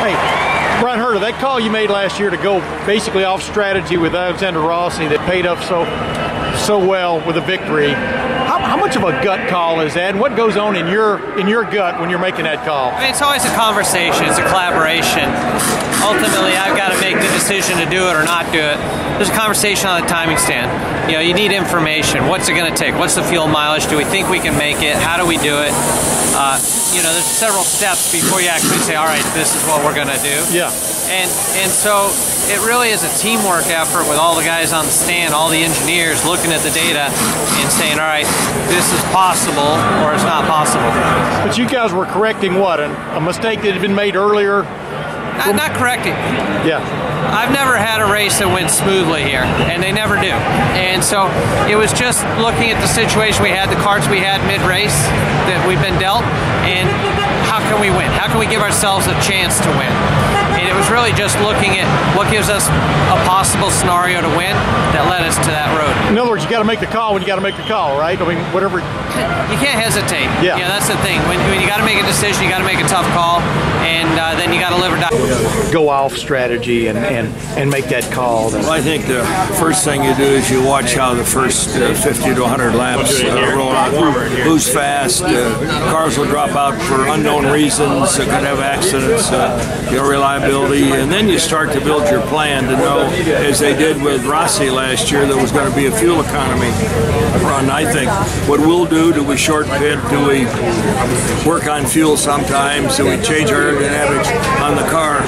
Hey, Bryan Herta, that call you made last year to go basically off strategy with Alexander Rossi that paid off so well with a victory. How much of a gut call is that, and what goes on in your gut when you're making that call? I mean, it's always a conversation. It's a collaboration. Ultimately, I've got to make the decision to do it or not do it. There's a conversation on the timing stand. You know, you need information. What's it going to take? What's the fuel mileage? Do we think we can make it? How do we do it? You know, there's several steps before you actually say, all right, this is what we're going to do. Yeah. And so it really is a teamwork effort with all the guys on the stand, all the engineers looking at the data and saying, all right, this is possible or it's not possible. But you guys were correcting what? A mistake that had been made earlier? Not correcting. Yeah. I've never had a race that went smoothly here, and they never do. And so it was just looking at the situation we had, the cards we had mid-race that we've been dealt, and how can we win? How can we give ourselves a chance to win? And it was really just looking at what gives us a possible scenario to win that led us to that road. In other words, you got to make the call when you got to make the call, right? I mean, whatever. You can't hesitate. Yeah. You know, that's the thing. When you got to make a decision, you got to make a tough call, and then you got to live or die. Go off strategy and make that call. Well, I think the first thing you do is you watch how the first 50 to 100 laps roll out. Who's fast? Cars will drop out for unknown reasons. Could have accidents. Reliability, and then you start to build your plan to know, as they did with Rossi last year, there was going to be a fuel economy run. I think what we'll do we short pit? Do we work on fuel sometimes? Do we change our aerodynamics on the car?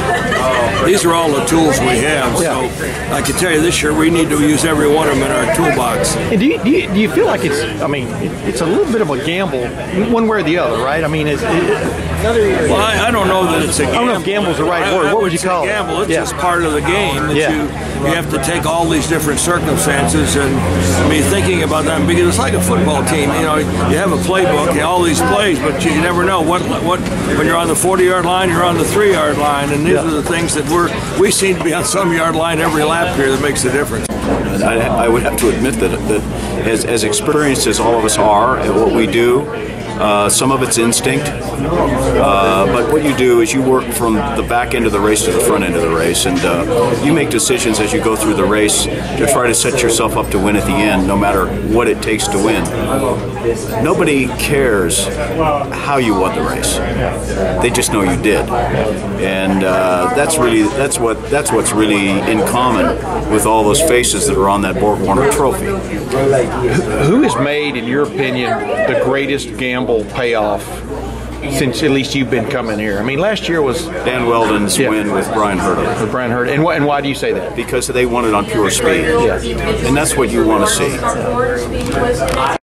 These are all the tools we have. So I can tell you this year we need to use every one of them in our toolbox. And do you feel like it's a little bit of a gamble, one way or the other, right? I mean, well, I don't know that it's a gamble. I don't know if gamble's the right word. What would you call it? Gamble. It's just part of the game that you have to take all these different circumstances and be thinking about them, because it's like a football team. You know, you have a playbook, all these plays, but you never know what when you're on the 40-yard line, you're on the 3-yard line, and these are the things that we seem to be on some yard line every lap here that makes a difference. I would have to admit that as experienced as all of us are at what we do, some of it's instinct, but what you do is you work from the back end of the race to the front end of the race, and you make decisions as you go through the race to try to set yourself up to win at the end, no matter what it takes to win. Nobody cares how you won the race; they just know you did, and that's what's really in common with all those faces that are on that Borg Warner trophy. Who has made, in your opinion, the greatest gamble payoff since at least you've been coming here? I mean, last year was Dan Weldon's win with Bryan Herta. With Bryan Herta. And why do you say that? Because they won it on pure speed. Yeah. And that's what you want to see.